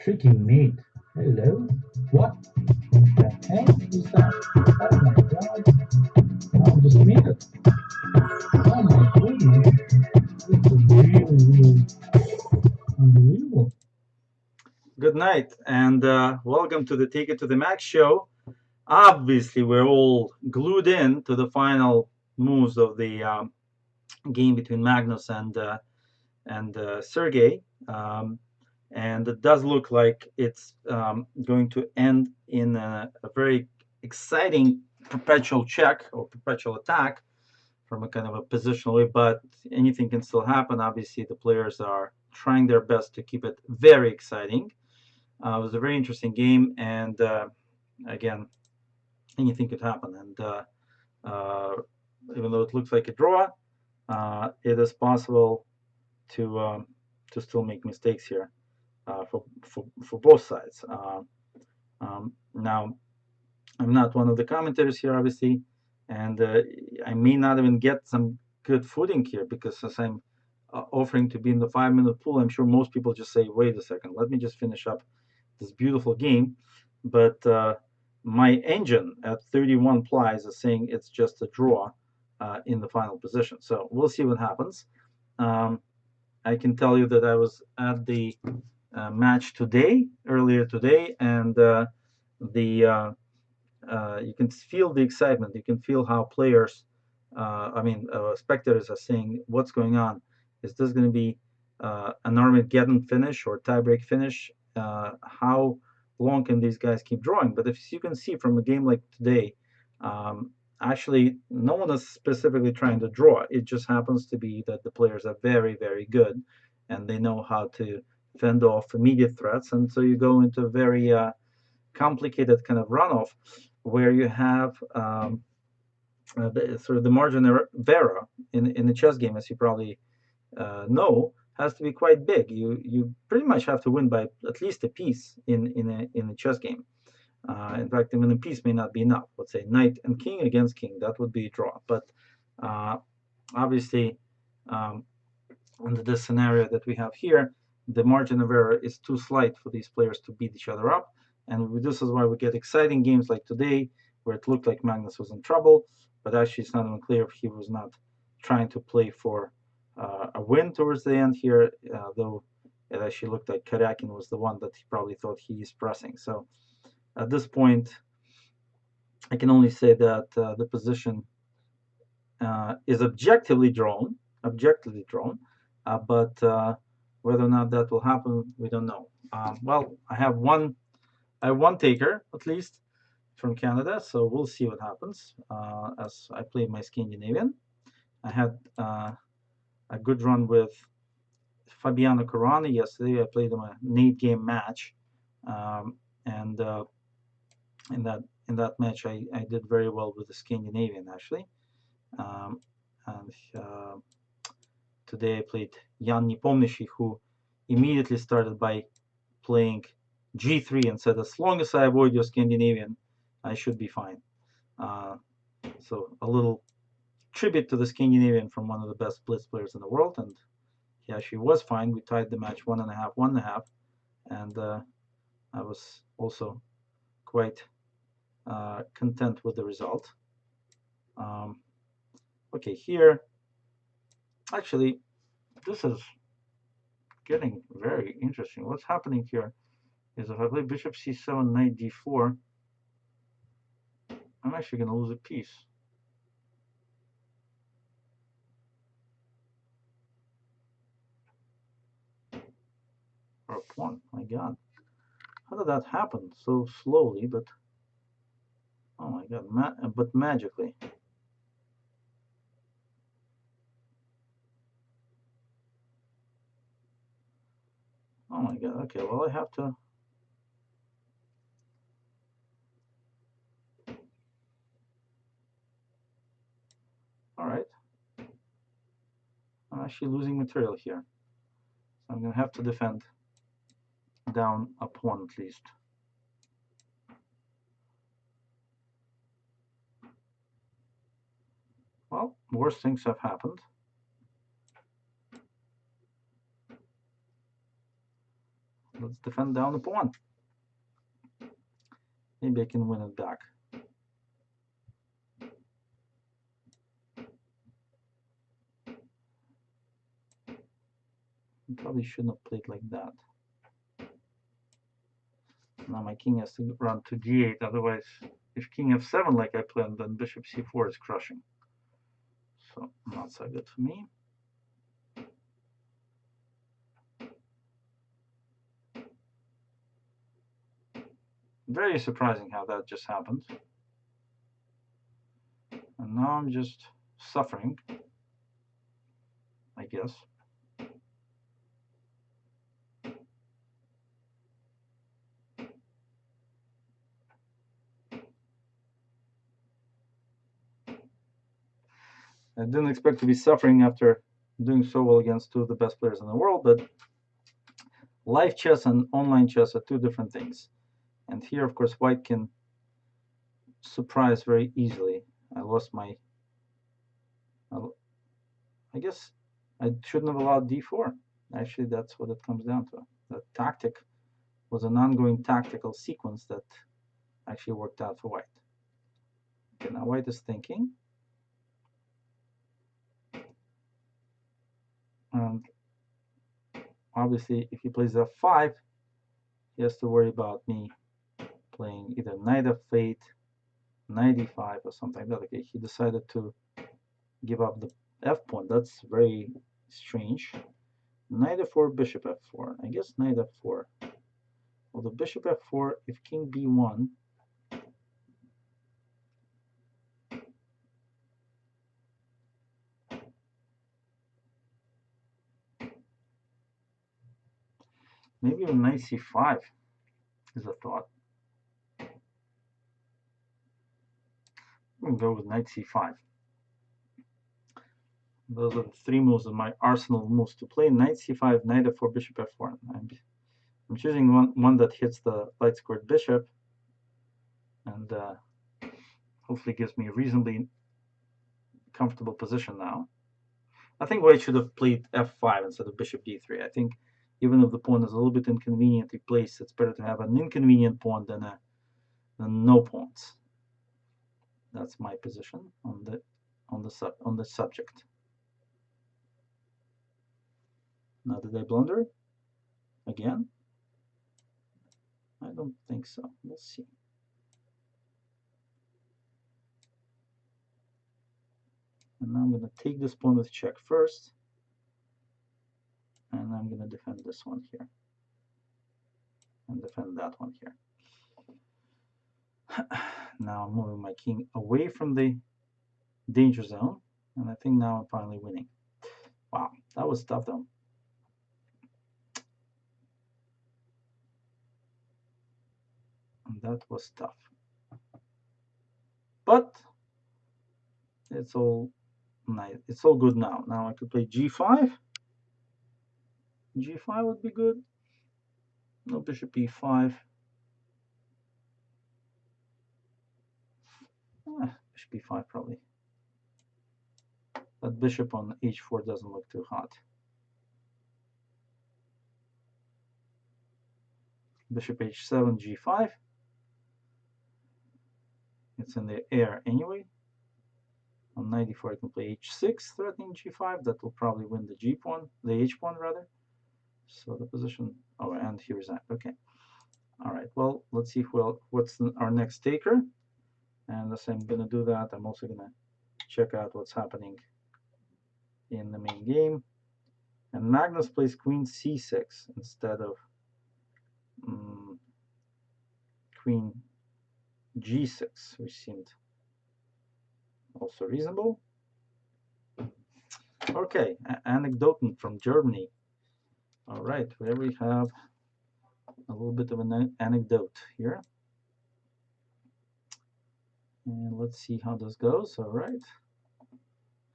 Tricky mate. Hello? What the heck is that? Oh my god. I just made it. Oh my goodness. This is really unbelievable. Good night, and welcome to the Take It to the Max show. Obviously, we're all glued in to the final moves of the game between Magnus and Sergey, and it does look like it's going to end in a very exciting perpetual check or perpetual attack from a kind of a positional way. But anything can still happen. Obviously, the players are trying their best to keep it very exciting. It was a very interesting game, and again, anything could happen. And uh, even though it looks like a draw, it is possible to still make mistakes here for both sides. Now, I'm not one of the commentators here, obviously, and I may not even get some good footing here because as I'm offering to be in the 5-minute pool, I'm sure most people just say, "Wait a second, let me just finish up this beautiful game." But my engine at 31 plies is saying it's just a draw in the final position. So we'll see what happens. Um, I can tell you that I was at the match earlier today, and the you can feel the excitement. You can feel how players, spectators are saying, "What's going on? Is this going to be an Armageddon finish or tiebreak finish? How long can these guys keep drawing?" But if you can see from a game like today, actually, no one is specifically trying to draw. It just happens to be that the players are very, very good, and they know how to fend off immediate threats, and so you go into a very complicated kind of runoff where you have sort of the margin of error in the chess game, as you probably know, has to be quite big. You pretty much have to win by at least a piece in a chess game. In fact, even a piece may not be enough. Let's say knight and king against king, that would be a draw. But uh, obviously, um, under this scenario that we have here, the margin of error is too slight for these players to beat each other up. And this is why we get exciting games like today, where it looked like Magnus was in trouble, but actually it's not even clear if he was not trying to play for a win towards the end here, though it actually looked like Karakin was the one that he probably thought he is pressing. So at this point, I can only say that the position is objectively drawn, but whether or not that will happen, we don't know. Well, I have one taker at least from Canada, so we'll see what happens as I play my Scandinavian. I had a good run with Fabiano Caruana yesterday. I played him an 8-game match, and in that match, I did very well with the Scandinavian actually. Um, and today I played Jan Nepomniachtchi, who immediately started by playing G3 and said, as long as I avoid your Scandinavian, I should be fine. So a little tribute to the Scandinavian from one of the best Blitz players in the world, and he actually was fine. We tied the match 1.5, 1.5, and I was also quite content with the result. Okay, here, actually, this is getting very interesting. What's happening here is if I play bishop c7, knight d4, I'm actually going to lose a piece. Or a pawn. My god. How did that happen so slowly, but oh my god, but magically. Oh my god. Okay, well I have to. All right. I'm actually losing material here. So I'm going to have to defend down a pawn at least. Well, worse things have happened. Let's defend down the pawn. Maybe I can win it back. Probably shouldn't have played like that. Now my king has to run to g8, otherwise if king f7 like I planned, then bishop c4 is crushing. So not so good for me. Very surprising how that just happened. And now I'm just suffering, I guess. I didn't expect to be suffering after doing so well against two of the best players in the world, but live chess and online chess are two different things. And here, of course, white can surprise very easily. I lost my... I guess I shouldn't have allowed d4. Actually, that's what it comes down to. The tactic was an ongoing tactical sequence that actually worked out for white. Okay, now white is thinking. And obviously, if he plays f5, he has to worry about me playing either knight f8, knight e5, or something like that. Okay, he decided to give up the f pawn. That's very strange. Knight f4, bishop f4. I guess knight f4. Well, the bishop f4, if king b1, maybe even knight c5 is a thought. I'm going to go with knight c5. Those are the three moves of my arsenal moves to play. Knight c5, knight f4, bishop f4. I'm choosing one that hits the light squared bishop and hopefully gives me a reasonably comfortable position now. I think white should have played f5 instead of bishop d3. I think even if the pawn is a little bit inconveniently placed, it's better to have an inconvenient pawn than no pawns. That's my position on the subject. Now, did I blunder again? I don't think so. Let's see. And now I'm going to take this pawn with check first, and I'm going to defend this one here, and defend that one here. Now I'm moving my king away from the danger zone, and I think now I'm finally winning. Wow, that was tough though. And that was tough. But it's all nice. It's all good now. Now I could play g5. G5 would be good. No, bishop e5. Bishop e5 probably. That bishop on h4 doesn't look too hot. Bishop h7, g5. It's in the air anyway. On knight e4 I can play h6, threatening g5. That will probably win the g pawn, the h pawn rather. So the position, oh, and he resigned. Okay. All right, well, let's see what's our next taker. And as I'm going to do that, I'm also going to check out what's happening in the main game. And Magnus plays queen c6 instead of queen g6, which seemed also reasonable. Okay, anecdote from Germany. All right, where we have a little bit of an anecdote here. And let's see how this goes. All right,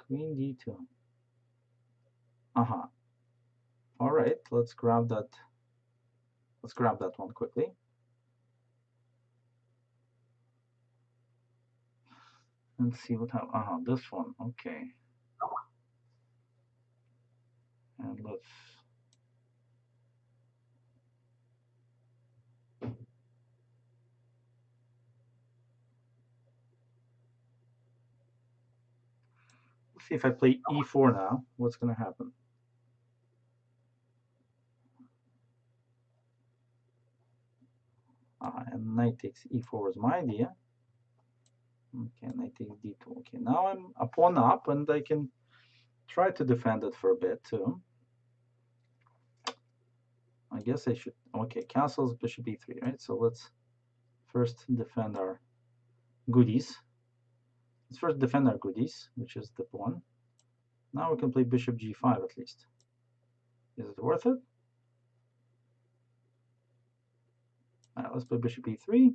queen d2. All right, let's grab that. Let's grab that one quickly. Let's see what happens. This one. Okay. And let's see if I play e4 now, what's going to happen? And knight takes e4 was my idea. Okay, knight takes d2. Okay, now I'm a pawn up, and I can try to defend it for a bit too. I guess I should. Okay, castles, bishop e3, right? So let's first defend our goodies. Let's first defend our goodies, which is the pawn. Now we can play bishop g5 at least. Is it worth it? Let's play bishop e3.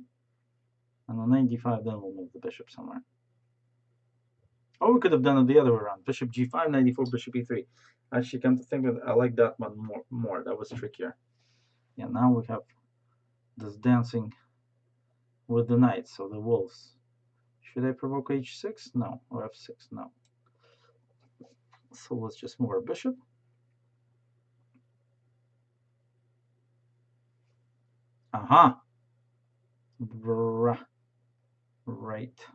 And on knight d5, then we'll move the bishop somewhere. Or we could have done it the other way around. Bishop g5, knight d4, bishop e3. Actually, come to think of it, I like that one more. That was trickier. Yeah, now we have this dancing with the knights, so the wolves. Should I provoke h6? No. Or f6? No. So let's just move our bishop. Aha! Right.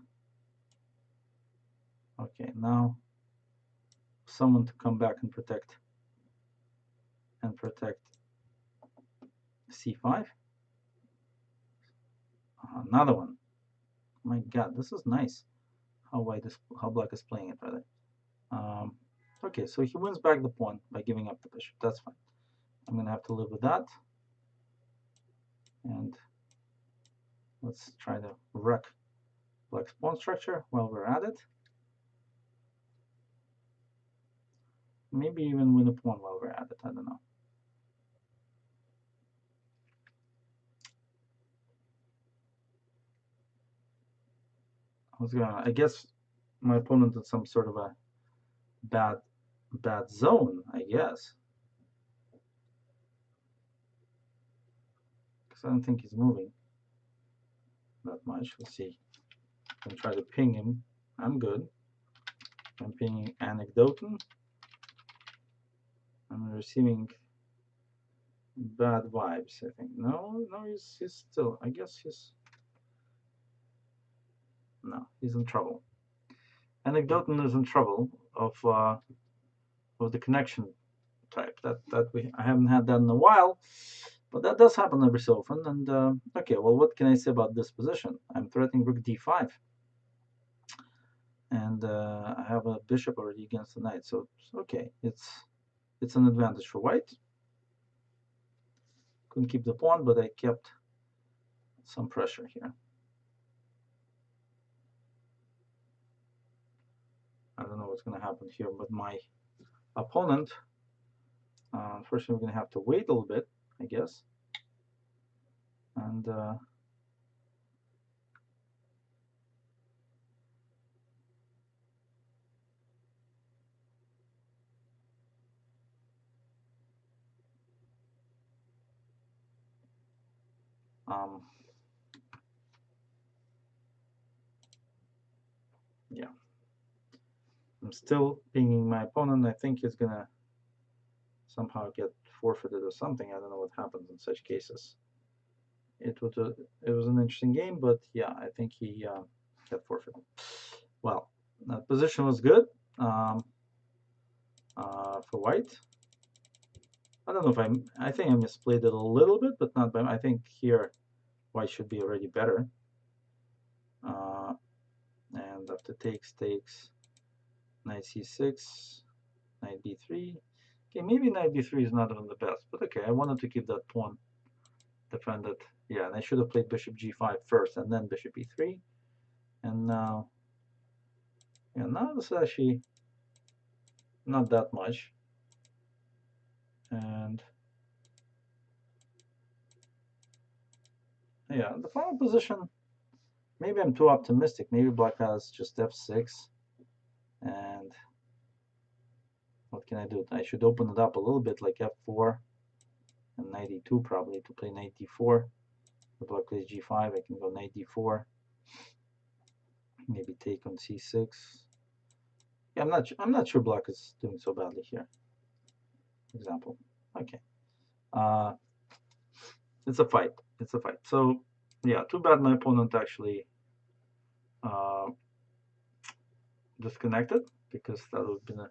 Okay, now someone to come back and protect c5. Another one. My God, this is nice. How black is playing it, rather. Okay, so he wins back the pawn by giving up the bishop. That's fine. I'm gonna have to live with that. And let's try to wreck black's pawn structure while we're at it. Maybe even win a pawn while we're at it. I don't know. I guess my opponent is some sort of a bad zone, I guess. Because I don't think he's moving that much. Let's see. I'm try to ping him. I'm good. I'm pinging anecdoten. I'm receiving bad vibes, I think. No, he's still, I guess no, he's in trouble. Anecdoten is in trouble of the connection type. I haven't had that in a while, but that does happen every so often. And okay, well, what can I say about this position? I'm threatening rook d5, and I have a bishop already against the knight, so okay, it's an advantage for white. Couldn't keep the pawn, but I kept some pressure here. I don't know what's going to happen here, but my opponent, unfortunately, we're going to have to wait a little bit, I guess. And yeah, I'm still pinging my opponent. I think he's going to somehow get forfeited or something. I don't know what happens in such cases. It was an interesting game, but yeah, I think he got forfeited. Well, that position was good for white. I don't know if I think I misplayed it a little bit, but not by. I think here white should be already better. And after takes, knight c6, knight b3. Okay, maybe knight b3 is not even the best, but okay, I wanted to keep that pawn defended. Yeah, and I should have played bishop g5 first and then bishop e3. And now, yeah, now this is actually not that much. And yeah, the final position, maybe I'm too optimistic. Maybe black has just f6. And what can I do? I should open it up a little bit, like f4 and knight e2 probably to play knight d4. If black plays g5, I can go knight d4. Maybe take on c6. Yeah, I'm not sure black is doing so badly here. For example. Okay. It's a fight. It's a fight. So yeah, too bad my opponent actually disconnected. because that would have been a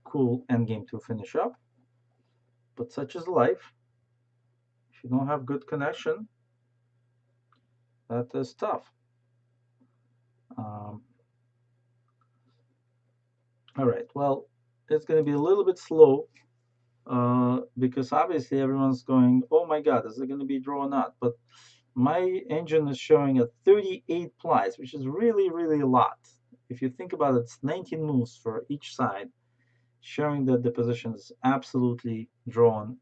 cool endgame to finish up. But such is life. If you don't have good connection, that is tough. All right, well, it's going to be a little bit slow because obviously everyone's going, oh my God, is it going to be draw or not? But my engine is showing at 38 plies, which is really, really a lot. If you think about it, it's 19 moves for each side, showing that the position is absolutely drawn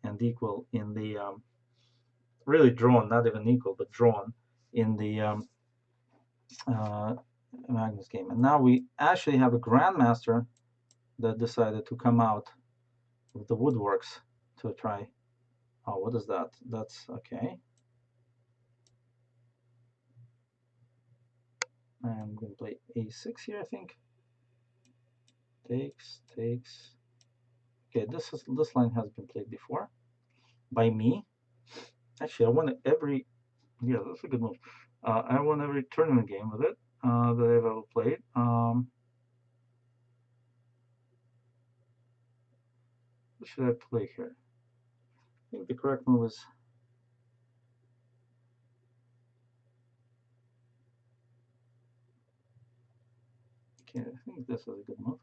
and equal in the, really drawn, not even equal, but drawn in the Magnus game. And now we actually have a Grandmaster that decided to come out of the woodworks to try. Oh, what is that? That's okay. I'm going to play a6 here, I think. Takes. Okay, this line has been played before by me. Actually, I won every. Yeah, that's a good move. I won every tournament game with it that I've ever played. What should I play here? I think the correct move is. Okay, I think this is a good move.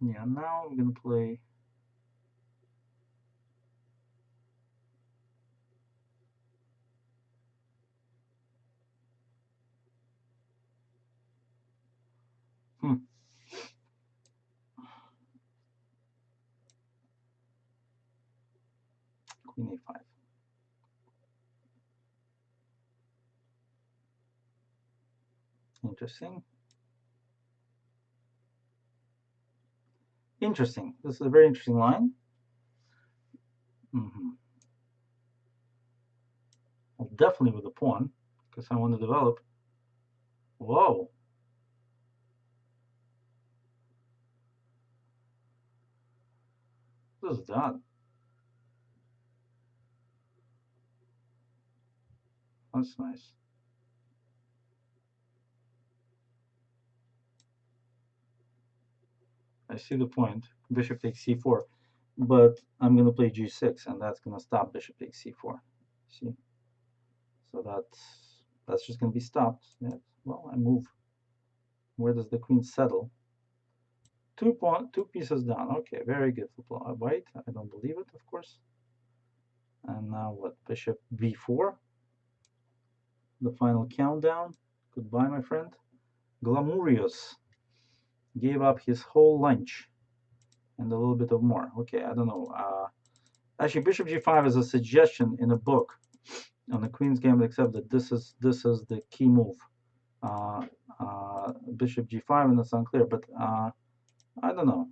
Yeah, now I'm gonna play. Queen a5. Interesting. Interesting. This is a very interesting line. Well, definitely with a pawn, because I want to develop. Whoa. What is that? That's nice. I see the point. Bishop takes c4, but I'm going to play g6, and that's going to stop bishop takes c4. See? So that's just going to be stopped. Yeah. Well, I move. Where does the queen settle? Two pieces down. Okay, very good for white. I don't believe it, of course. And now what? Bishop b4. The final countdown. Goodbye, my friend. Glamurious gave up his whole lunch and a little bit of more. Okay, I don't know. Actually, Bishop g5 is a suggestion in a book on the Queen's Gambit, except that this is the key move. Bishop g5, and it's unclear, but I don't know.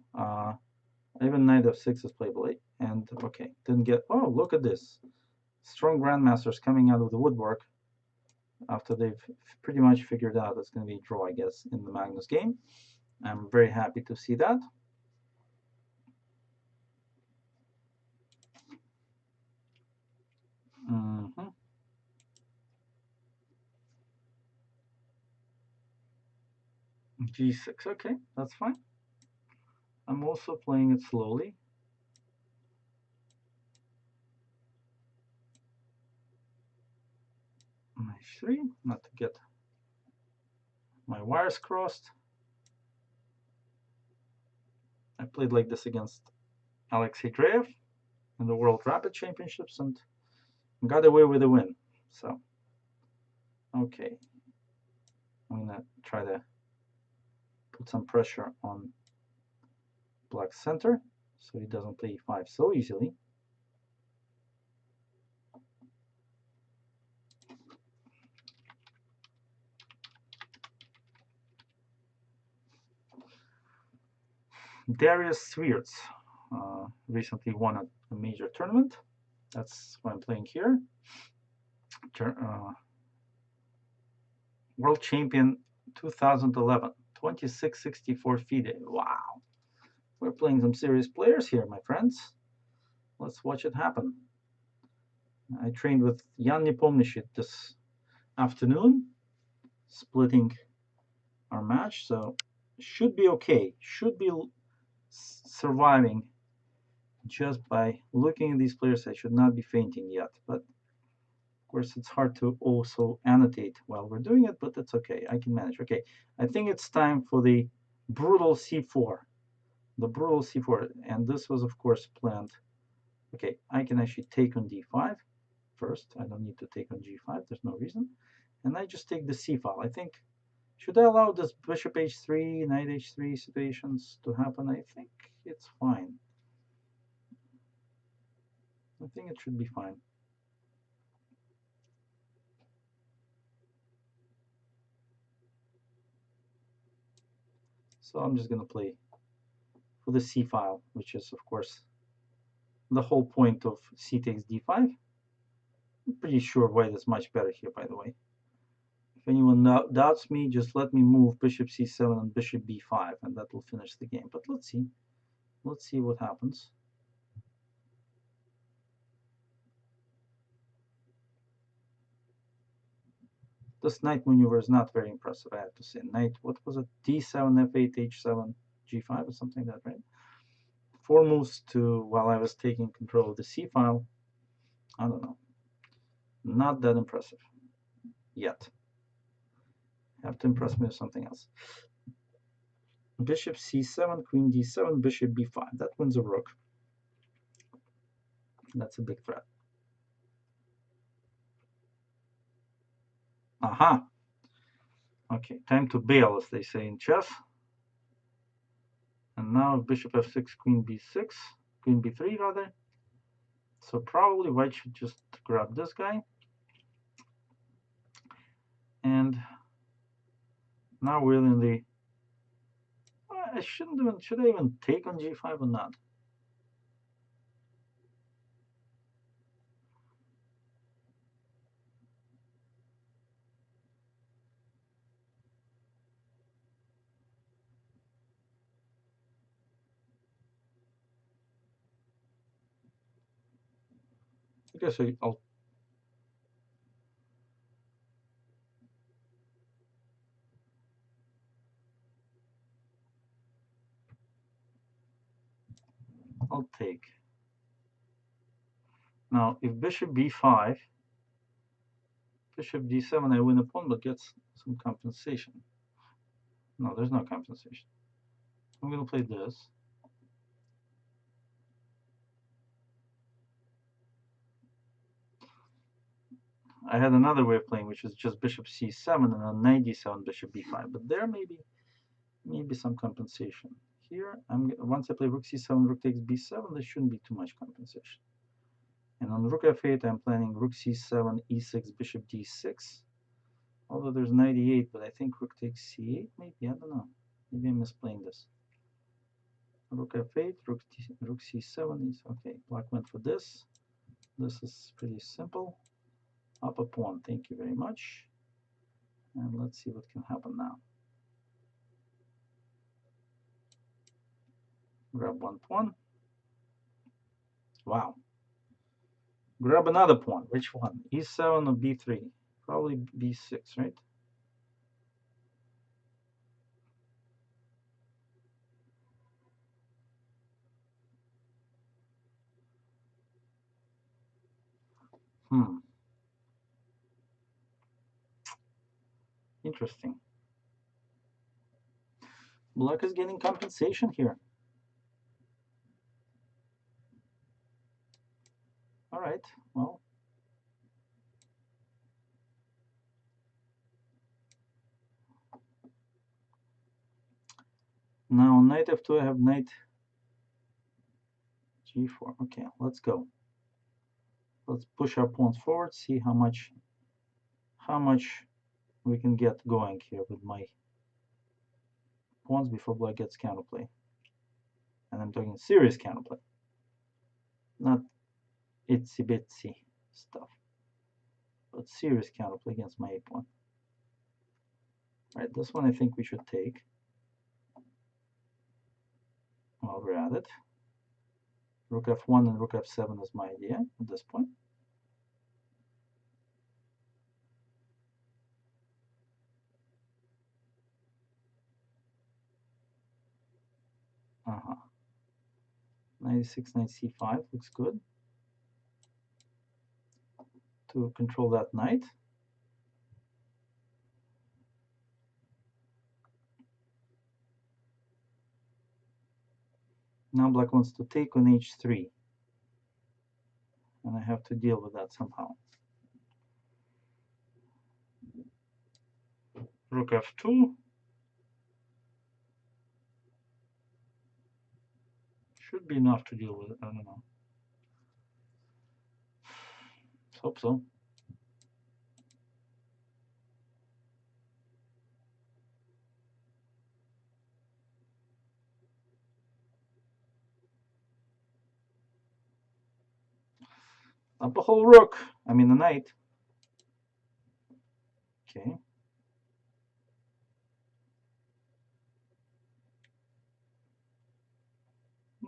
Even knight f6 is playable, and okay, didn't get. Oh, look at this! Strong grandmasters coming out of the woodwork after they've pretty much figured out it's going to be a draw, I guess, in the Magnus game. I'm very happy to see that. G6, okay, that's fine. I'm also playing it slowly. H3, not to get my wires crossed. I played like this against Alexei Dreyev in the World Rapid Championships and got away with a win. So, okay, I'm gonna try to put some pressure on Black's center so he doesn't play e5 so easily. Darius Sweerts recently won a major tournament. That's what I'm playing here. World Champion 2011, 2664 FIDE. Wow. We're playing some serious players here, my friends. Let's watch it happen. I trained with Jan Nepomniachtchi this afternoon, splitting our match. So should be okay, should be surviving. Just by looking at these players, I should not be fainting yet. But of course, it's hard to also annotate while we're doing it, but that's okay. I can manage. Okay, I think it's time for the brutal c4. The brutal c4, and this was, of course, planned. Okay, I can actually take on d5 first. I don't need to take on g5. There's no reason. And I just take the c file. I think, should I allow this bishop h3, knight h3 situations to happen? I think it's fine. I think it should be fine. So I'm just going to play for the c file, which is, of course, the whole point of c takes d5. I'm pretty sure white is much better here, by the way. If anyone doubts me, just let me move bishop c7 and bishop b5, and that will finish the game. But let's see. Let's see what happens. This knight maneuver is not very impressive, I have to say. Knight, what was it? d7, f8, h7, g5, or something like that, right? 4 moves to while I was taking control of the c file. I don't know. Not that impressive yet. Have to impress me with something else. Bishop c7, queen d7, bishop b5. That wins a rook. That's a big threat. Aha. Okay, time to bail, as they say in chess. And now bishop f6, queen b6, queen b3 rather. So probably white should just grab this guy. And now we're in the, I shouldn't even, should I even take on g5 or not? I guess I'll take. Now, if bishop b5, bishop d7, I win a pawn, but gets some compensation. No, there's no compensation. I'm going to play this. I had another way of playing, which is just bishop c7 and then knight d7, bishop b5. But there maybe some compensation. Here, once I play rook c7, rook takes b7, there shouldn't be too much compensation. And on rook f8, I'm planning rook c7, e6, bishop d6. Although there's knight e8, but I think rook takes c8, maybe, I don't know. Maybe I'm misplaying this. Rook f8, rook c7 is okay. Black went for this. This is pretty simple. Up a pawn, thank you very much. And let's see what can happen now. Grab one pawn. Wow. Grab another pawn. Which one? e7 or b3? Probably b6, right? Interesting. Black is getting compensation here. All right, well. Now knight f2, I have knight g4. Okay, let's go. Let's push our pawns forward, see how much we can get going here with my pawns before black gets counterplay. And I'm talking serious counterplay, not itsy bitsy stuff, but serious counterplay against my a-pawn. All right, this one I think we should take while we're at it. Rook f1 and rook f7 is my idea at this point. Uh-huh. 96, knight c5 looks good. To control that knight. Now black wants to take on h3. And I have to deal with that somehow. Rook f2. Should be enough to deal with it. I don't know. Hope so. Up a whole rook. I mean the knight. Okay.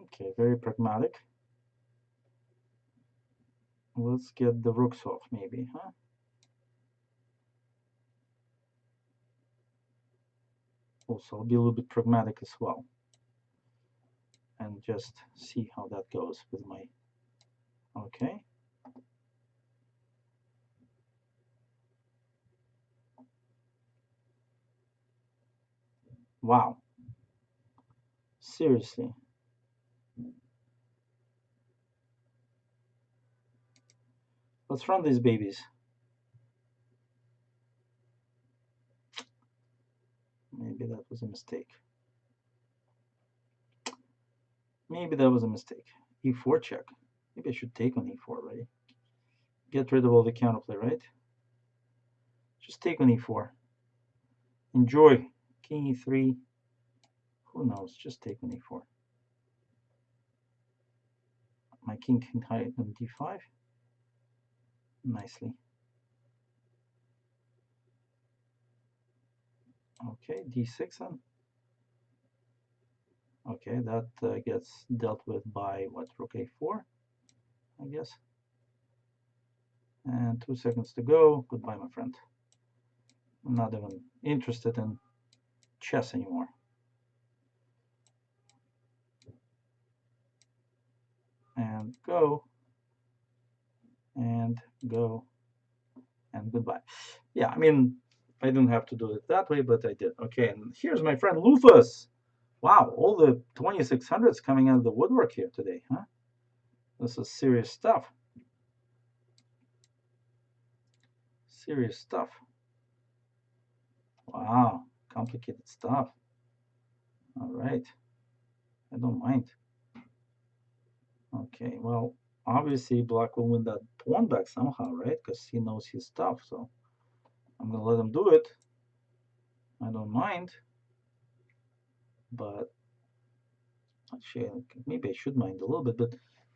Okay, very pragmatic. Let's get the rooks off maybe, huh? Also, I'll be a little bit pragmatic as well. And just see how that goes with my... Okay. Wow. Seriously. Let's run these babies. Maybe that was a mistake. Maybe that was a mistake. e4 check. Maybe I should take on e4 already. Get rid of all the counterplay, right? Just take on e4. Enjoy. King e3. Who knows? Just take on e4. My king can hide on d5. Nicely. Okay, d6 then. Okay, that gets dealt with by what? Rook a4, I guess. And 2 seconds to go. Goodbye, my friend. I'm not even interested in chess anymore. And go. And go. And goodbye. Yeah, I mean, I didn't have to do it that way, but I did. Okay, and here's my friend Lufus. Wow, all the 2600s coming out of the woodwork here today, huh? This is serious stuff. Serious stuff. Wow, complicated stuff. All right. I don't mind. Okay, well, obviously black will win that pawn back somehow, right? Because he knows his stuff, so I'm gonna let him do it. I don't mind. But actually, maybe I should mind a little bit, but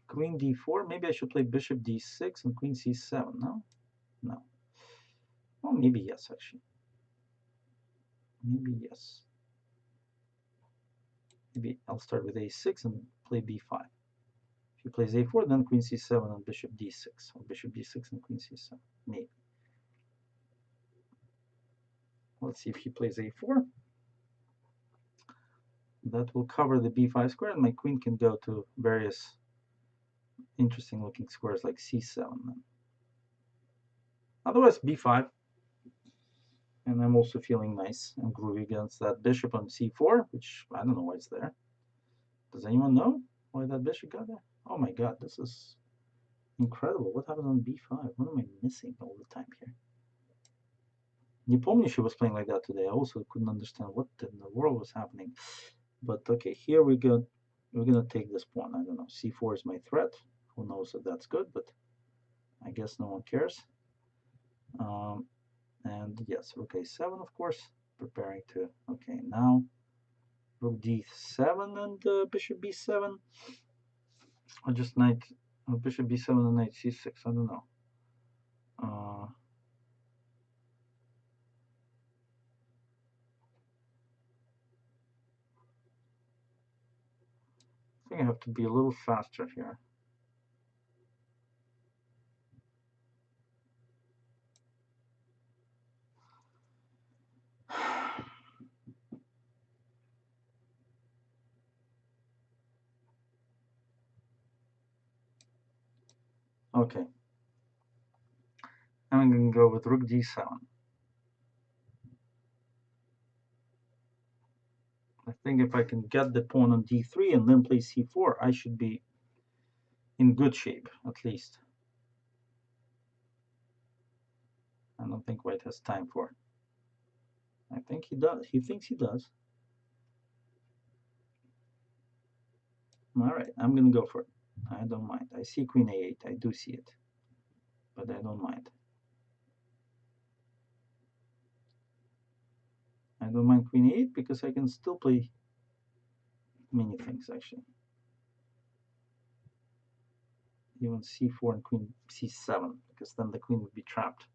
queen d4, maybe I should play bishop d6 and queen c7, no? No. Well, maybe yes, actually. Maybe yes. Maybe I'll start with a6 and play b5. If he plays a4, then queen c7 and bishop d6, or bishop d6 and queen c7, maybe. Let's see if he plays a4. That will cover the b5 square, and my queen can go to various interesting looking squares like c7. Otherwise, b5. And I'm also feeling nice and groovy against that bishop on c4, which I don't know why it's there. Does anyone know why that bishop got there? Oh my god, this is incredible. What happened on b5? What am I missing all the time here? Nepomniachtchi was playing like that today. I also couldn't understand what in the world was happening. But okay, here we go. We're gonna take this pawn. I don't know. c4 is my threat. Who knows if that's good, but I guess no one cares. And yes, rook a7, of course, preparing to, okay, now rook d7 and bishop b7, or just knight, bishop b7 and knight c6, I don't know. I think I have to be a little faster here. Okay. I'm going to go with rook d7. I think if I can get the pawn on d3 and then play c4, I should be in good shape, at least. I don't think white has time for it. I think he does. He thinks he does. All right, I'm going to go for it. I don't mind. I see queen a8. I do see it. But I don't mind. I don't mind queen a8 because I can still play many things, actually. Even c4 and queen c7, because then the queen would be trapped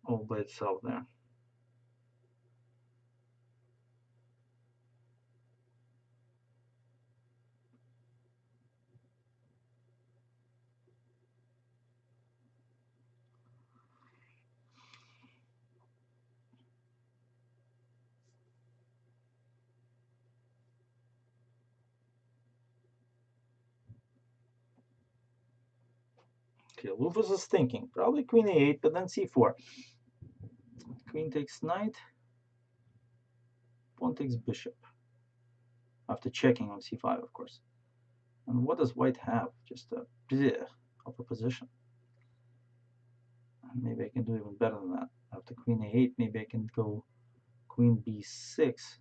all by itself there. Okay, Lufus is thinking probably queen a8, but then c4. Queen takes knight. Pawn takes bishop. After checking on c5, of course. And what does white have? Just a bleh of a position. Maybe I can do even better than that. After queen a8, maybe I can go queen b6.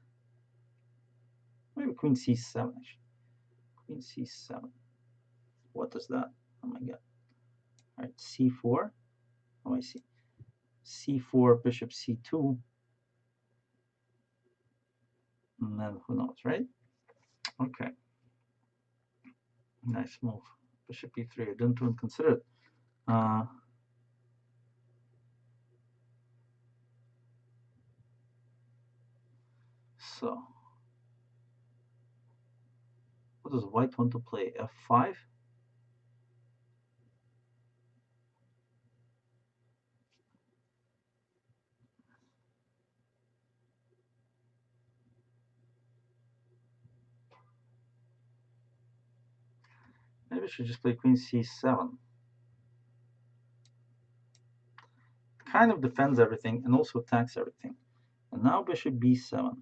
Maybe queen c7, actually. Queen c7. What is that? Oh my god. All right, c4. Oh, I see. c4, bishop c2. And then who knows, right? Okay. Nice move. Bishop e3. I didn't even consider it. So, what does white want to play? f5? Maybe I should just play queen c7. Kind of defends everything and also attacks everything. And now bishop b7.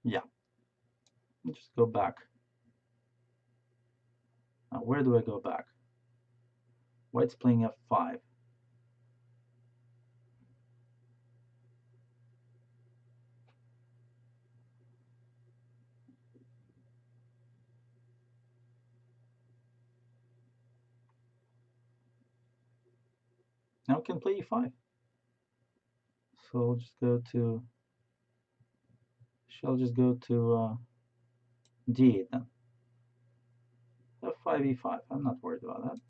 Yeah. Just go back. Now where do I go back? White's playing f5. Now I can play e5. So I'll just go to, shall just go to d8 then. f5, e5. I'm not worried about that.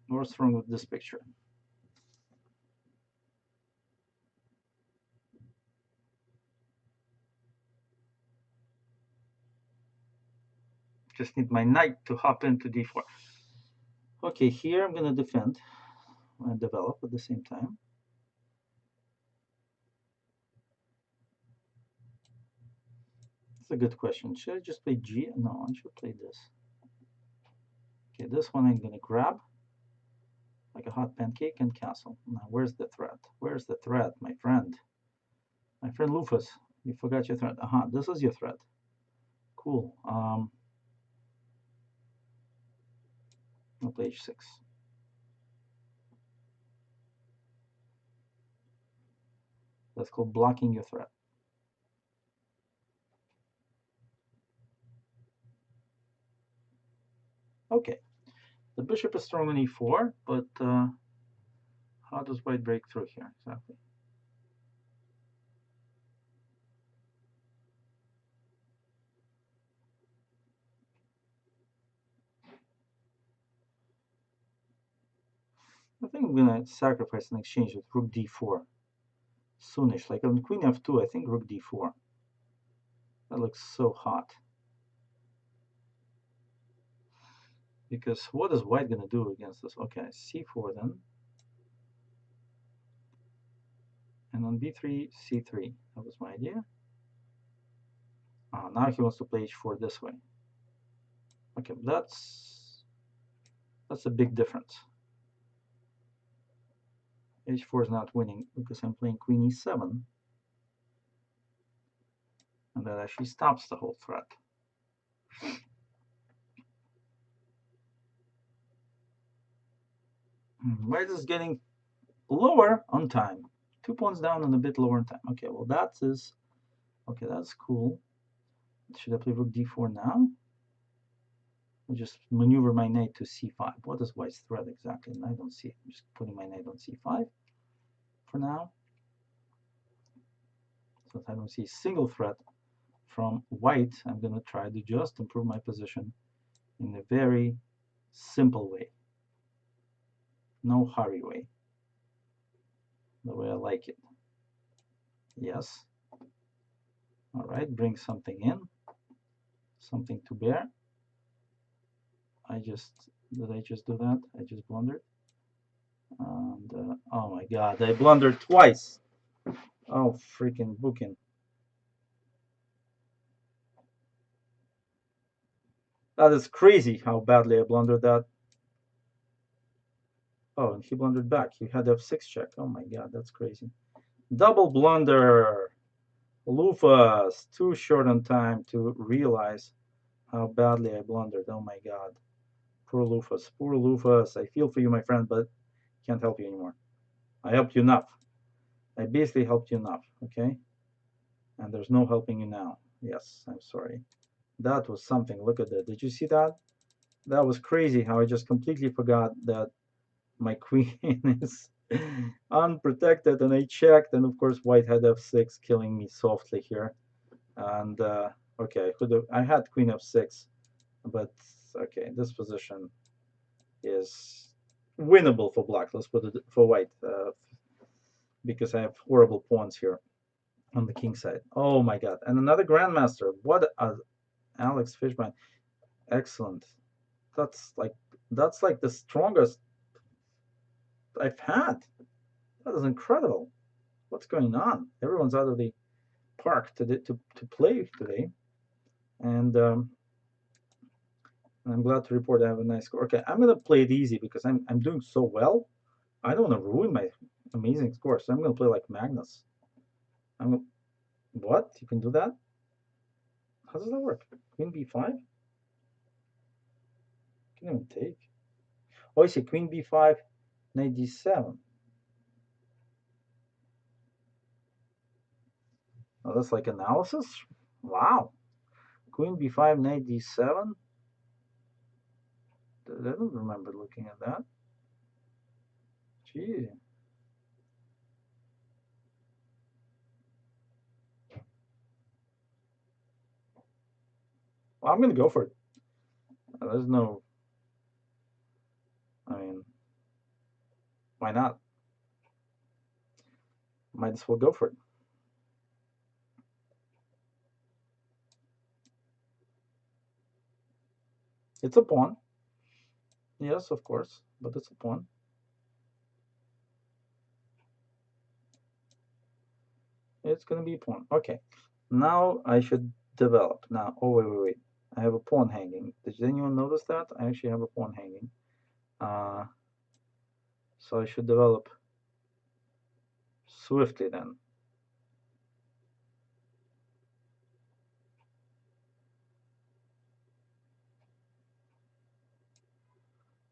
What's wrong with this picture? Just need my knight to hop into d4. Okay, here I'm going to defend and develop at the same time. That's a good question. Should I just play G? No, I should play this. Okay, this one I'm going to grab like a hot pancake and castle. Now, where's the threat? Where's the threat, my friend? My friend Lufus, you forgot your threat. Aha, this is your threat. Cool. I'll play h6. That's called blocking your threat. Okay, the bishop is thrown on e4, but how does white break through here exactly? I think I'm gonna sacrifice an exchange with rook d4. Soonish, like on queen f2, I think rook d4. That looks so hot. Because what is white gonna do against this? Okay, c4 then. And on b3, c3. That was my idea. Now he wants to play h4 this way. Okay, that's a big difference. h4 is not winning because I'm playing queen e7. And that actually stops the whole threat. White is getting lower on time. 2 pawns down and a bit lower on time. Okay, well that's cool. Should I play rook d4 now? I'll just maneuver my knight to c5. What is white's threat exactly? And I don't see it. I'm just putting my knight on c5 for now. So I don't see a single threat from white. I'm going to try to just improve my position in a very simple way. No hurry way. The way I like it. Yes. All right, bring something in. Something to bear. Did I just do that? I just blundered. And oh my god, I blundered twice. Oh, freaking booking. That is crazy how badly I blundered that. Oh, and he blundered back. He had f6 check. Oh my god, that's crazy. Double blunder. Lufas, too short on time to realize how badly I blundered. Oh my god. Poor Lufas. Poor Lufas. I feel for you, my friend, but can't help you anymore. I helped you enough. I basically helped you enough, okay? And there's no helping you now. Yes, I'm sorry. That was something. Look at that. Did you see that? That was crazy how I just completely forgot that my queen is unprotected, and I checked, and of course white had f6, killing me softly here. And okay, I had queen f6, but okay, this position is winnable for black. Let's put it for white, because I have horrible pawns here on the king side. Oh my god! And another grandmaster. What Alex Fishman. Excellent. That's like the strongest I've had. That is incredible. What's going on? Everyone's out of the park to play today, and I'm glad to report I have a nice score. Okay, I'm gonna play it easy because I'm doing so well. I don't want to ruin my amazing score, so I'm gonna play like Magnus. What? You can do that? How does that work? Queen b5? Can even take. Oh, I see. Queen b5, knight d7. Oh, that's like analysis? Wow. Queen b5, knight d7? I don't remember looking at that. Gee. Well, I'm going to go for it. There's no... I mean, why not? Might as well go for it. It's a pawn. Yes, of course, but it's a pawn. It's going to be a pawn. Okay. Now I should develop. Now, oh, wait. I have a pawn hanging. Did anyone notice that? I actually have a pawn hanging. So I should develop swiftly then.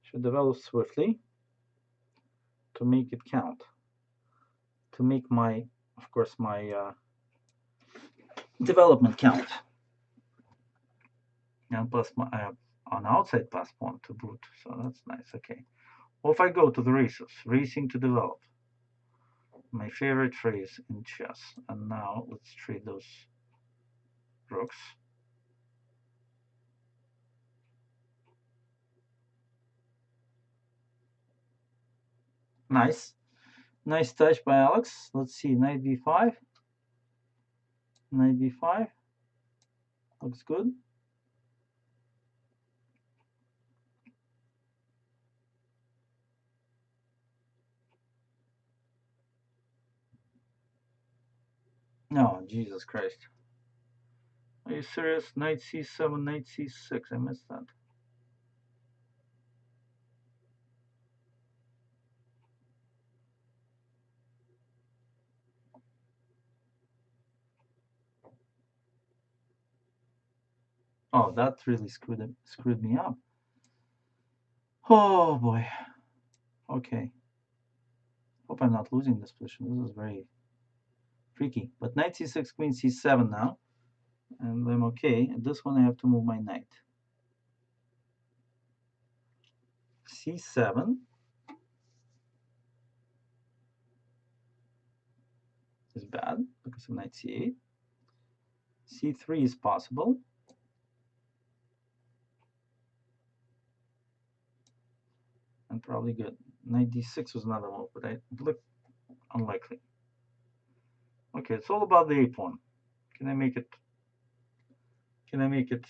Should develop swiftly to make it count. To make my, of course, my development count. And plus, I have an outside pass pawn to boot, so that's nice. Okay. Well, if I go to the races, racing to develop, my favorite phrase in chess. And now let's trade those rooks. Nice. Nice touch by Alex. Let's see, knight b5. Knight b5. Looks good. No, Jesus Christ. Are you serious? Knight c7, knight c6. I missed that. Oh, that really screwed me up. Oh boy. Okay. Hope I'm not losing this position. This is very tricky. But knight c6, queen c7 now. And I'm okay. At this one I have to move my knight. c7 is bad because of knight c8. c3 is possible. And probably good. Knight d6 was another move, but it looked unlikely. Okay, it's all about the a pawn. Can I make it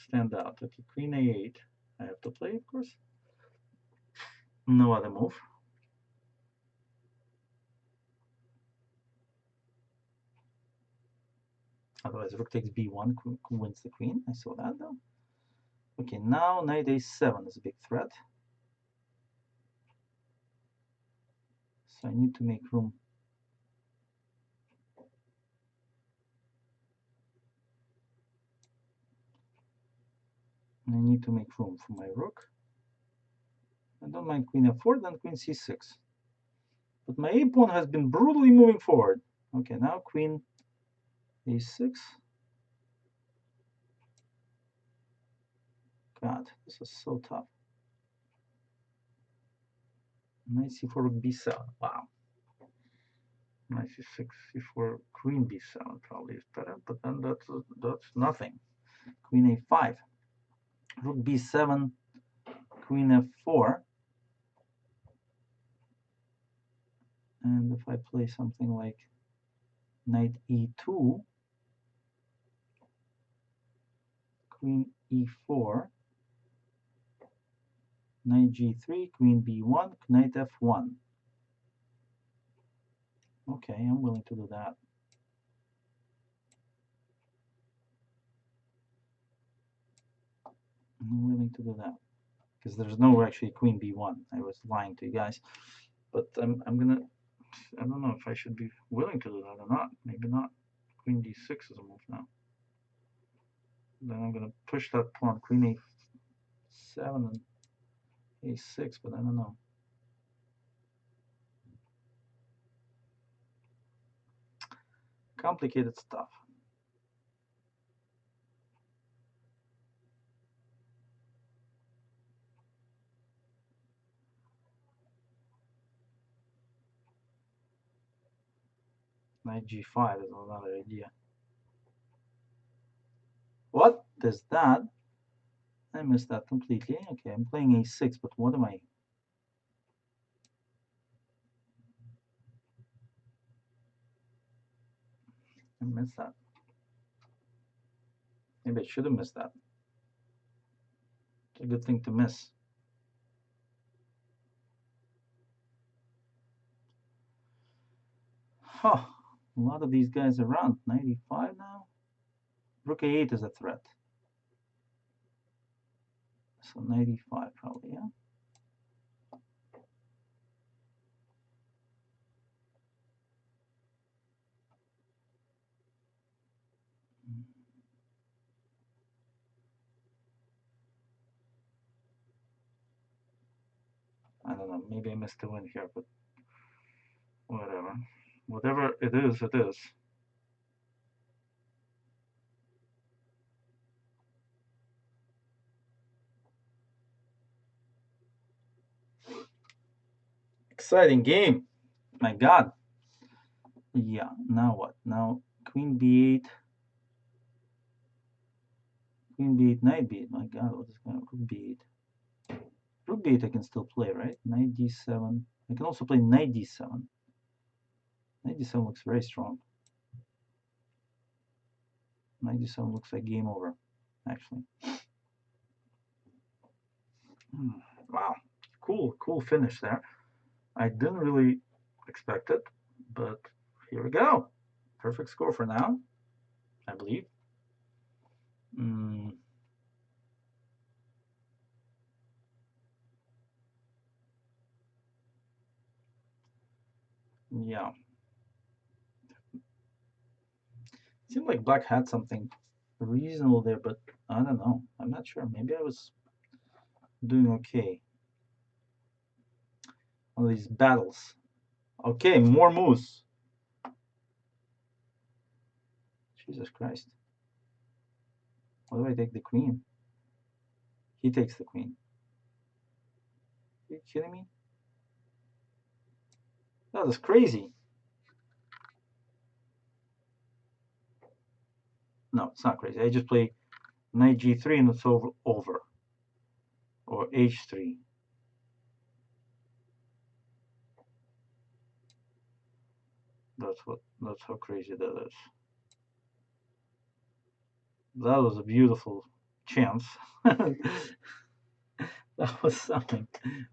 stand out? Okay, queen a8. I have to play, of course. No other move. Otherwise, rook takes b1, wins the queen. I saw that though. Okay, now knight a7 is a big threat. So I need to make room. I need to make room for my rook. I don't mind queen f4, then queen c6. But my a pawn has been brutally moving forward. Okay, now queen a6. God, this is so tough. Knight c4, rook b7. Wow. Knight c6, c4, queen b7 probably is better, but then that's nothing. Queen a5, rook b7, queen f4. And if I play something like knight e2, queen e4, knight g3, queen b1, knight f1. Okay, I'm willing to do that. I'm willing to do that because there's no actually queen b1. I was lying to you guys, but I'm gonna. I don't know if I should be willing to do that or not. Maybe not. Queen d6 is a move now. Then I'm gonna push that pawn, queen a7 and a6, but I don't know. Complicated stuff. Knight g5 is another idea. What? There's that. I missed that completely. Okay, I'm playing a6, but what am I? I missed that. Maybe I should have missed that. It's a good thing to miss. Huh. A lot of these guys around. 95 now. Rook a8 is a threat. So 95 probably, yeah. I don't know. Maybe I missed a win here, but whatever. Whatever it is, it is. Exciting game. My God. Yeah, now what? Now queen b8. Queen b8, knight b8. My God, what is going on? Rook b8. Rook b8 I can still play, right? Knight d7. I can also play knight d7. Knight d7 looks very strong. Knight d7 looks like game over, actually. Wow, cool finish there. I didn't really expect it, but here we go. Perfect score for now. I believe. Yeah. Seemed like black had something reasonable there, but I don't know. I'm not sure. Maybe I was doing okay on these battles. Okay, more moose. Jesus Christ. Why do I take the queen? He takes the queen. Are you kidding me? That is crazy. No, it's not crazy. I just play knight g3 and it's over. Or h3. That's how crazy that is. That was a beautiful chance. That was something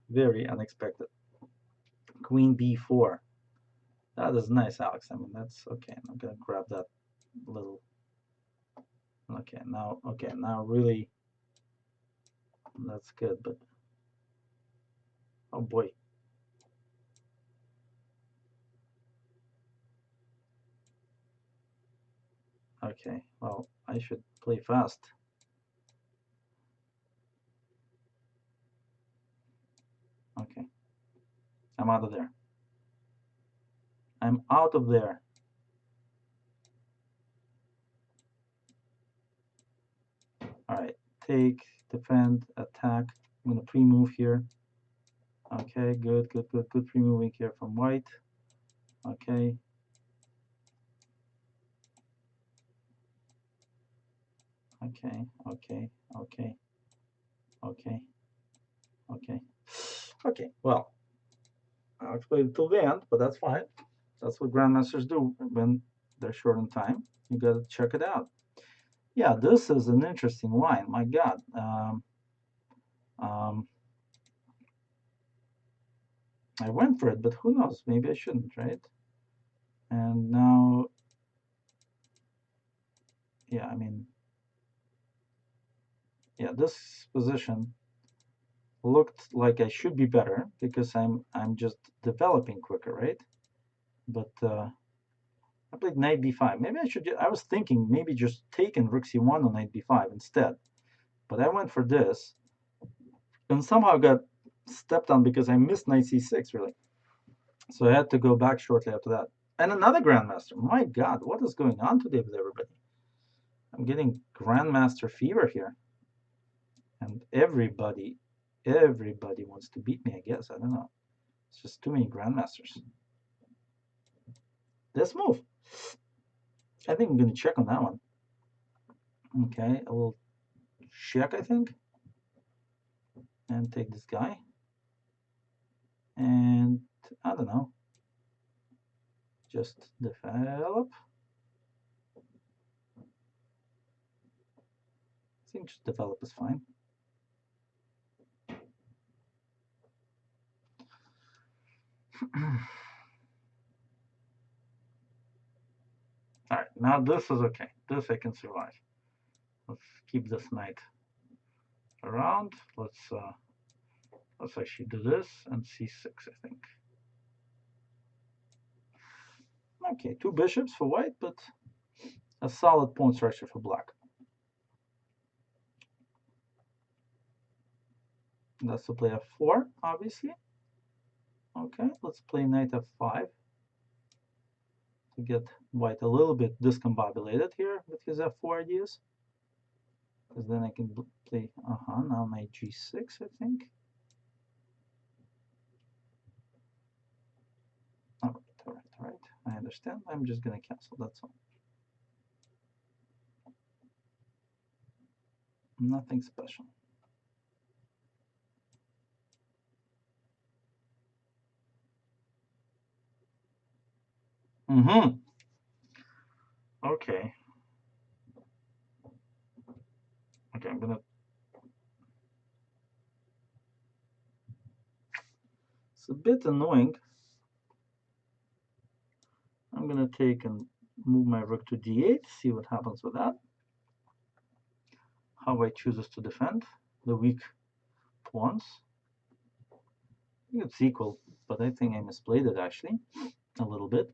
very unexpected. Queen b4. That is nice, Alex. I mean, that's okay. I'm gonna grab that little. Okay, now really, that's good. But oh boy. Okay, well, I should play fast. Okay, I'm out of there. I'm out of there. All right, take, defend, attack. I'm gonna pre-move here. Okay, good pre-moving here from white. Okay. Okay, well, I'll explain it till the end, but that's fine. That's what Grandmasters do when they're short on time. You gotta check it out. Yeah, this is an interesting line. My God. I went for it, but who knows? Maybe I shouldn't, right? And now, yeah, I mean, yeah, this position looked like I should be better because I'm just developing quicker, right? But I played knight b5. Maybe I should. I was thinking maybe just taking rook c1 on knight b5 instead. But I went for this, and somehow got stepped on because I missed knight c6 really. So I had to go back shortly after that. And another Grandmaster. My God, what is going on today with everybody? I'm getting Grandmaster fever here, and everybody wants to beat me. I guess I don't know. It's just too many Grandmasters. This move. I think I'm going to check on that one. Okay, I will check, I think, and take this guy. And I don't know, just develop. I think just develop is fine. All right, now this is okay. This I can survive. Let's keep this knight around. Let's actually do this and c6, I think. Okay, 2 bishops for white, but a solid pawn structure for black. That's to play f4, obviously. Okay, let's play knight f5 to get white a little bit discombobulated here with his f4 ideas. Because then I can play, now knight g6, I think. All right. I understand. I'm just going to cancel, that's all. Nothing special. Okay. Okay, I'm gonna. It's a bit annoying. I'm gonna take and move my rook to d8, see what happens with that. How I chooses to defend the weak pawns. I think it's equal, but I think I misplayed it actually a little bit.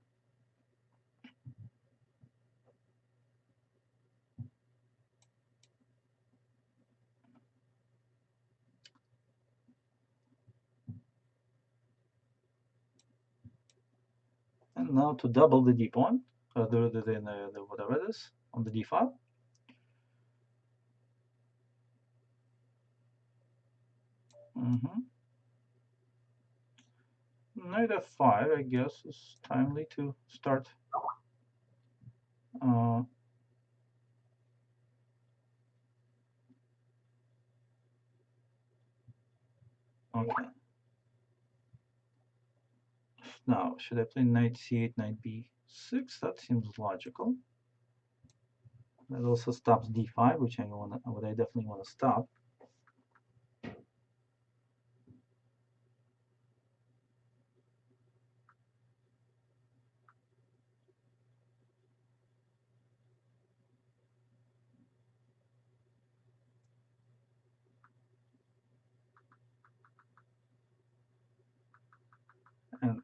And now to double the d pawn, the whatever it is on the d file. Knight f5, I guess, is timely to start. Okay. Now, should I play knight c8, knight b6? That seems logical. That also stops d5, which I definitely want to stop. And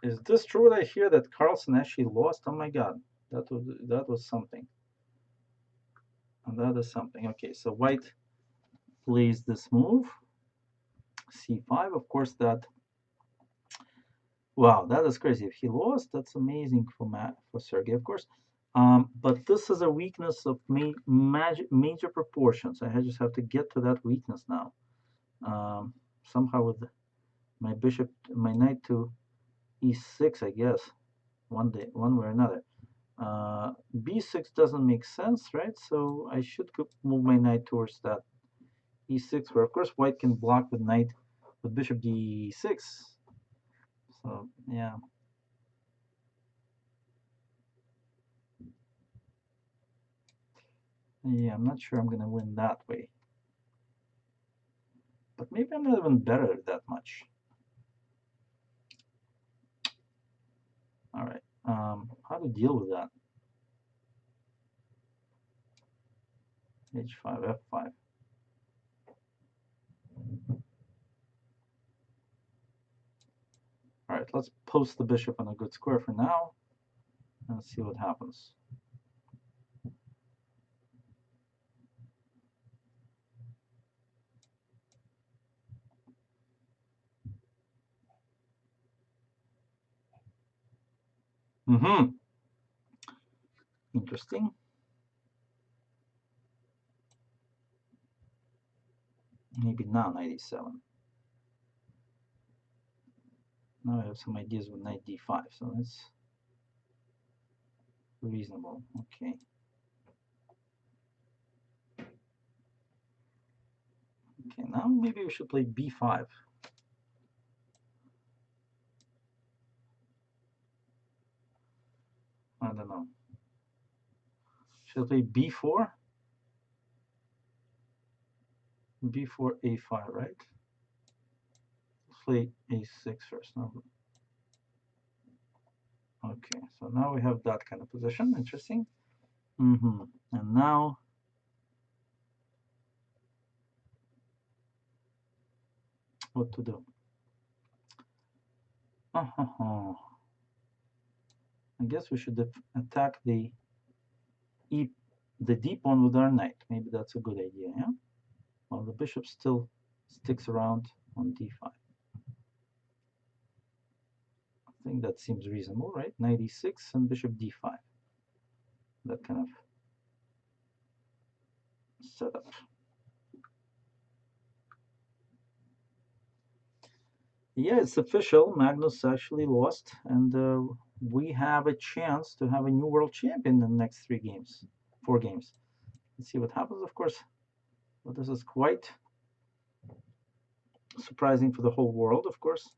is this true that I hear that Carlsen actually lost? Oh my God, that was something. And that is something. Okay, so white plays this move, c5. Of course, that. Wow, that is crazy. If he lost, that's amazing for Sergey, of course. But this is a weakness of major proportions. I just have to get to that weakness now. Somehow with my knight to e6, I guess, one way or another. b6 doesn't make sense, right? So I should move my knight towards that e6, where of course white can block with knight with bishop d6. So yeah. Yeah, I'm not sure I'm going to win that way. But maybe I'm not even better that much. All right. How to deal with that? h5, f5. All right, let's post the bishop on a good square for now and see what happens. Interesting. Maybe now 97. Now I have some ideas with knight d5, so that's reasonable. Okay. Okay, now maybe we should play b5. I don't know. Should I play b4? b4, a5, right? Let's play a6 first. No. Okay, so now we have that kind of position. Interesting. And now what to do? I guess we should attack the d pawn with our knight. Maybe that's a good idea, yeah? While the bishop still sticks around on d5. I think that seems reasonable, right? Knight e6 and bishop d5. That kind of setup. Yeah, it's official. Magnus actually lost, and we have a chance to have a new world champion in the next 4 games. Let's see what happens, of course. But this is quite surprising for the whole world, of course.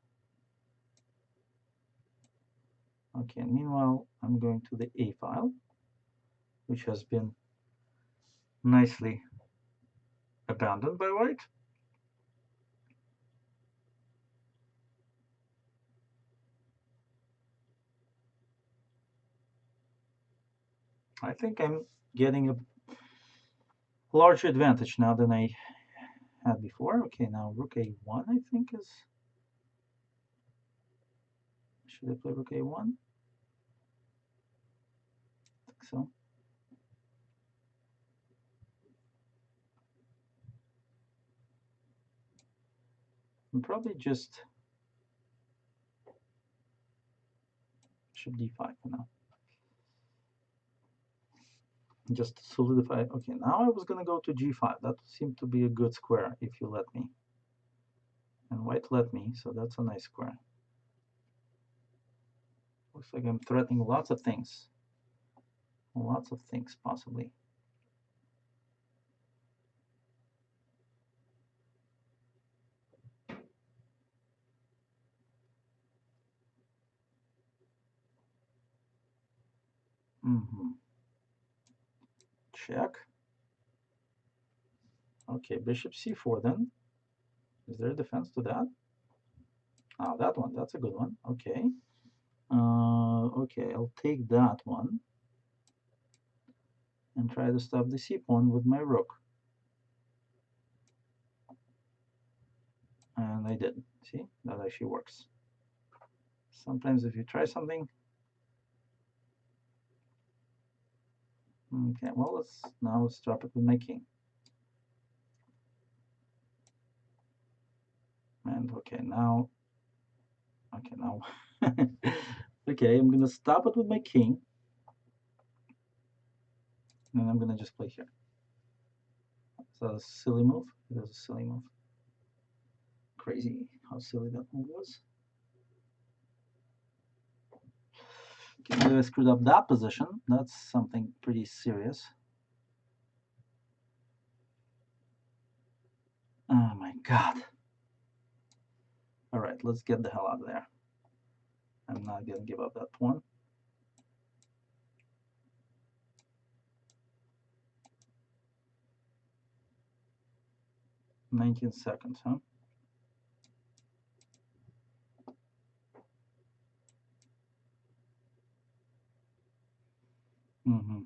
Okay, and meanwhile, I'm going to the A file, which has been nicely abandoned by white. I think I'm getting a larger advantage now than I had before. Okay, now rook a1, I think is. Should I play rook a1? I think so. And probably just bishop d5 for now. Just to solidify. Okay, now I was going to go to g5. That seemed to be a good square if you let me. And white let me, so that's a nice square. Looks like I'm threatening lots of things. Lots of things, possibly. Check. Okay, bishop c4 then. Is there a defense to that? Ah, that one, that's a good one. Okay. Okay, I'll take that one and try to stop the c pawn with my rook. And I did. See, that actually works. Sometimes if you try something. Okay, well, let's drop it with my king. And okay, now. Okay, I'm gonna stop it with my king. And I'm gonna just play here. So that's a silly move. It is a silly move. Crazy how silly that move was. Okay, I screwed up that position. That's something pretty serious. Oh my god. All right, let's get the hell out of there. I'm not gonna give up that pawn. 19 seconds, huh? Mm-hmm.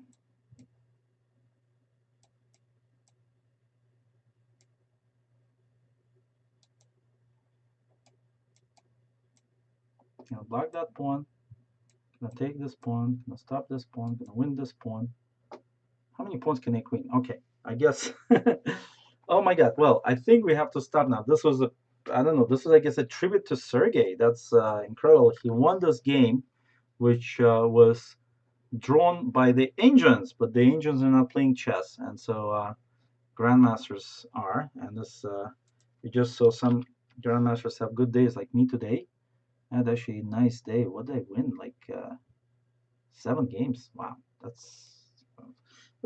Gonna block that pawn. Gonna take this pawn. Gonna stop this pawn. Gonna win this pawn. How many pawns can I queen? Okay, I guess. Oh my god. Well, I think we have to stop now. This was I don't know. This was, I guess, a tribute to Sergey. That's incredible. He won this game, which was drawn by the Indians, but the Indians are not playing chess, and so Grandmasters are. And this, we just saw some Grandmasters have good days like me today. I had actually a nice day. What did I win? Like 7 games. Wow, that's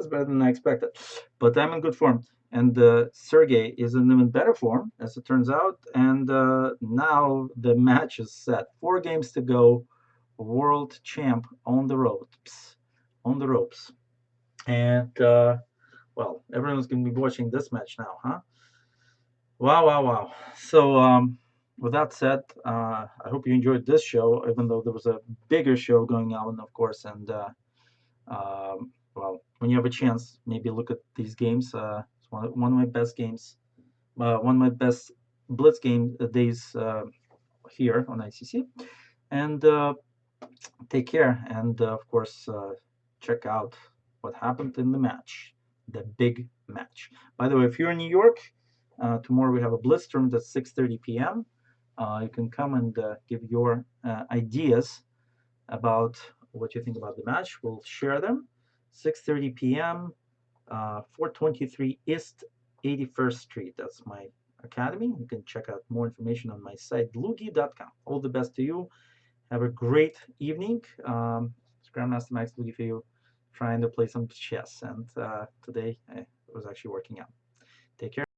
better than I expected. But I'm in good form. And Sergey is in even better form, as it turns out. And now the match is set. 4 games to go. World champ on the ropes. On the ropes. And, well, everyone's going to be watching this match now, huh? Wow, wow, wow. So, with that said, I hope you enjoyed this show, even though there was a bigger show going on, of course. And, well, when you have a chance, maybe look at these games. It's one of my best games, one of my best Blitz game days here on ICC. And take care. And of course, check out what happened in the match, the big match. By the way, if you're in New York, tomorrow we have a Blitz tournament at 6:30 p.m. You can come and give your ideas about what you think about the match. We'll share them. 6:30 p.m. 423 East 81st Street. That's my academy. You can check out more information on my site, dlugy.com. All the best to you. Have a great evening. It's Grandmaster Max Dlugy for you, trying to play some chess. And today it was actually working out. Take care.